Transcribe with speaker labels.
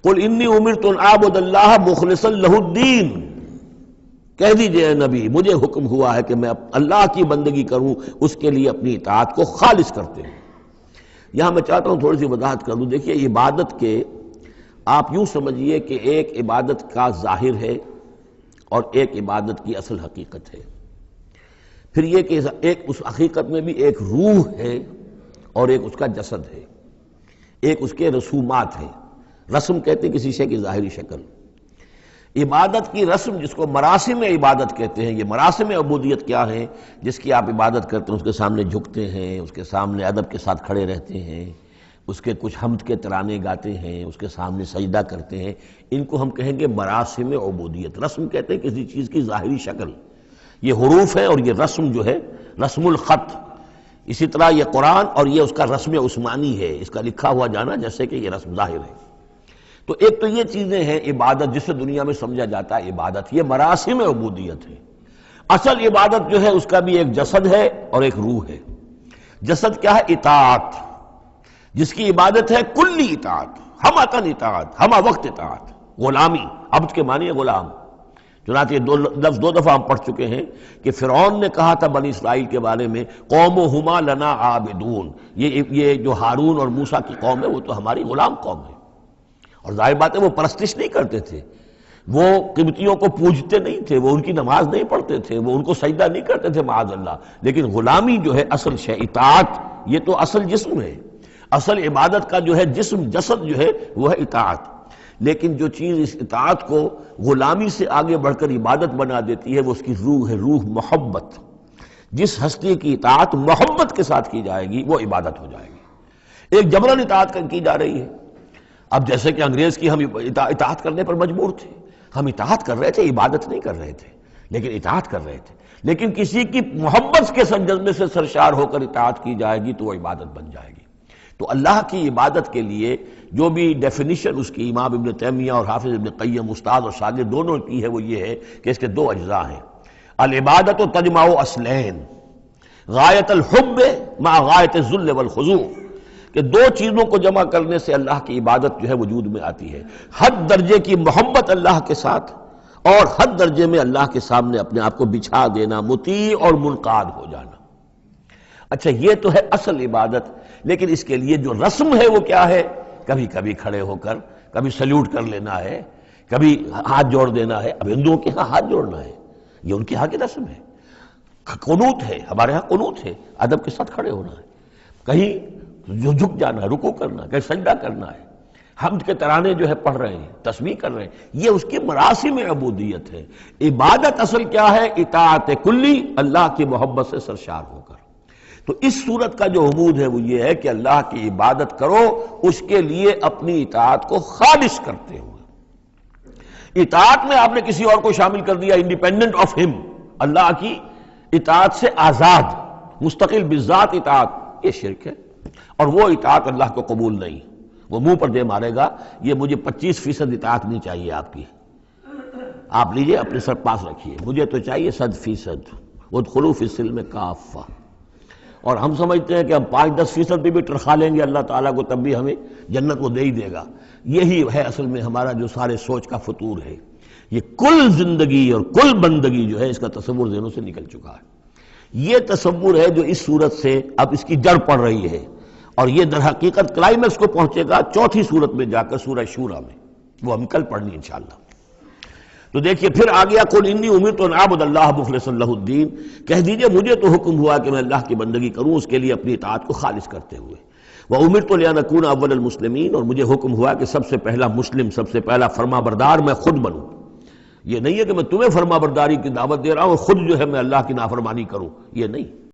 Speaker 1: قل انی امرت ان اعبد اللہ مخلصا لہ الدین، کہہ دیجئے اے نبی مجھے حکم ہوا ہے کہ میں اللہ کی بندگی کروں، اس کے لیے اپنی اطاعت کو خالص کرتے ہیں۔ یہاں میں چاہتا ہوں تھوڑی سی وضاحت کر دوں۔ دیکھیے عبادت کے آپ یوں سمجھیے کہ ایک عبادت کا ظاہر ہے اور ایک عبادت کی اصل حقیقت ہے، پھر یہ کہ ایک اس حقیقت میں بھی ایک روح ہے اور ایک اس کا جسد ہے، ایک اس کے رسومات ہیں۔ رسم کہتے ہیں کسی شے کی ظاہری شکل۔ عبادت کی رسم جس کو مراسم عبادت کہتے ہیں، یہ مراسم عبودیت کیا ہیں؟ جس کی آپ عبادت کرتے ہیں، اس کے سامنے جھکتے ہیں، اس کے سامنے ادب کے ساتھ کھڑے رہتے ہیں، اس کے کچھ حمد کے ترانے گاتے ہیں، اس کے سامنے سجدہ کرتے ہیں، ان کو ہم کہیں گے مراسم عبودیت۔ رسم کہتے ہیں کسی چیز کی ظاہری شکل، یہ حروف ہے اور یہ رسم جو ہے رسم الخط، اسی طرح یہ قرآن اور یہ اس کا رسم عثمانی ہے، اس کا لکھا ہوا جانا جیسے کہ یہ رسم ظاہر ہے۔ تو ایک تو یہ چیزیں ہیں عبادت جسے دنیا میں سمجھا جاتا ہے عبادت، یہ مراسم عبودیت ہے۔ اصل عبادت جو ہے اس کا بھی ایک جسد ہے اور ایک روح ہے۔ جسد کیا ہے؟ اطاعت، جس کی عبادت ہے کلی اطاعت، ہم عطن اطاعت، ہم وقت اطاعت، غلامی، عبد کے معنی ہے غلام۔ چنانچہ یہ لفظ دو دفعہ ہم پڑھ چکے ہیں کہ فرعون نے کہا تھا بنی اسرائیل کے بارے میں قومہما لنا عابدون، یہ جو ہارون اور موسیٰ کی قوم ہے وہ تو ہماری غلام قوم ہے۔ اور ظاہر بات ہے وہ پرستش نہیں کرتے تھے، وہ قبطیوں کو پوجتے نہیں تھے، وہ ان کی نماز نہیں پڑھتے تھے، وہ ان کو سجدہ نہیں کرتے تھے معاذ اللہ، لیکن غلامی جو ہے اصل شے، اطاعت یہ تو اصل جسم ہے، اصل عبادت کا جو ہے جسم جسد جو ہے وہ ہے اطاعت۔ لیکن جو چیز اس اطاعت کو غلامی سے آگے بڑھ کر عبادت بنا دیتی ہے وہ اس کی روح ہے، روح محبت۔ جس ہستی کی اطاعت محبت کے ساتھ کی جائے گی وہ عبادت ہو جائے گی۔ ایک جبراً اطاعت کی جا رہی ہے۔ اب جیسے کہ انگریز کی ہم اطاعت کرنے پر مجبور تھے، ہم اطاعت کر رہے تھے، عبادت نہیں کر رہے تھے لیکن اطاعت کر رہے تھے، لیکن کسی کی محبت کے جذبے سے سرشار ہو کر اطاعت کی جائے گی تو وہ عبادت بن جائے گی۔ تو اللہ کی عبادت کے لیے جو بھی ڈیفینیشن اس کی امام ابن تیمیہ اور حافظ ابن قیم استاد اور شاگرد دونوں کی ہے وہ یہ ہے کہ اس کے دو اجزاء ہیں۔ العبادت تجمع اصلین، غایت الحب مع غایت الذل والخضوع، کہ دو چیزوں کو جمع کرنے سے اللہ کی عبادت جو ہے وجود میں آتی ہے، حد درجے کی محبت اللہ کے ساتھ اور حد درجے میں اللہ کے سامنے اپنے آپ کو بچھا دینا، مطیع اور منقاد ہو جانا۔ اچھا یہ تو ہے اصل عبادت، لیکن اس کے لیے جو رسم ہے وہ کیا ہے؟ کبھی کبھی کھڑے ہو کر کبھی سلیوٹ کر لینا ہے، کبھی ہاتھ جوڑ دینا ہے۔ اب ہندوؤں کے ہاں ہاتھ جوڑنا ہے، یہ ان کے ہاں کی رسم ہے۔ قنوت ہے، ہمارے ہاں قنوت ہے، ادب کے ساتھ کھڑے ہونا ہے، کہیں جو جھک جانا ہے، رکوع کرنا ہے، کہیں سجدہ کرنا ہے، حمد کے ترانے جو ہے پڑھ رہے ہیں، تسبیح کر رہے ہیں، یہ اس کی مراسم عبودیت ہے۔ عبادت اصل کیا ہے؟ اطاعت کلی، اللہ کی محبت سے سرشار ہو کر۔ تو اس صورت کا جو عمود ہے وہ یہ ہے کہ اللہ کی عبادت کرو اس کے لیے اپنی اطاعت کو خالص کرتے ہوئے۔ اطاعت میں آپ نے کسی اور کو شامل کر دیا انڈیپینڈنٹ آف ہم، اللہ کی اطاعت سے آزاد مستقل بذات اطاعت، یہ شرک ہے، اور وہ اطاعت اللہ کو قبول نہیں۔ وہ منہ پر دے مارے گا یہ مجھے 25% اطاعت نہیں چاہیے آپ کی، آپ لیجئے اپنے سر پاس رکھیے، مجھے تو چاہیے 100%۔ وادخلوا فی السلم کافہ، اور ہم سمجھتے ہیں کہ ہم 5-10% بھی ٹرخا لیں گے اللہ تعالیٰ کو تب بھی ہمیں جنت وہ دے ہی دے گا۔ یہی ہے اصل میں ہمارا جو سارے سوچ کا فطور ہے۔ یہ کل زندگی اور کل بندگی جو ہے اس کا تصور ذہنوں سے نکل چکا ہے۔ یہ تصور ہے جو اس صورت سے اب اس کی جڑ پڑ رہی ہے، اور یہ در حقیقت کلائمیکس کو پہنچے گا چوتھی صورت میں جا کر سورہ شورى میں، وہ ہم کل پڑھنی انشاءاللہ۔ تو دیکھیے پھر آ گیا قل انی امرت ان اعبد اللہ مخلصا لہ الدین، کہہ دیجئے مجھے تو حکم ہوا کہ میں اللہ کی بندگی کروں اس کے لیے اپنی اطاعت کو خالص کرتے ہوئے۔ وامرت لان اکون اول المسلمین، اور مجھے حکم ہوا کہ سب سے پہلا مسلم، سب سے پہلا فرما بردار میں خود بنوں۔ یہ نہیں ہے کہ میں تمہیں فرما برداری کی دعوت دے رہا ہوں اور خود جو ہے میں اللہ کی نافرمانی کروں، یہ نہیں۔